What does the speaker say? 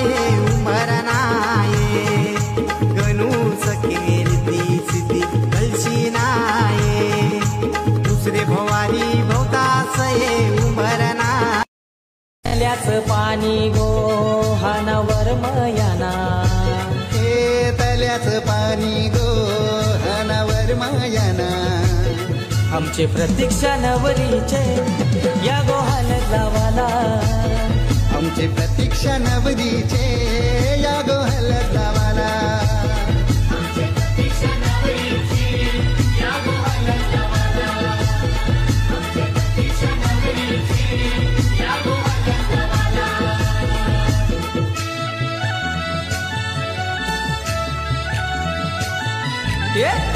सये उमरनाये गणू सखे रिद्धी सिद्धी कलशी नाये दुसरे भवारी भवता सये उमरना तल्याच पाणी गो हानावर मयाना हे तल्याच पाणी गो हानावर मयाना आमचे प्रतीक्षा नवरीचे या गोहाल जावाला आमचे प्रतीक्षा नवरीचे या गोहाल जावाला Yeah.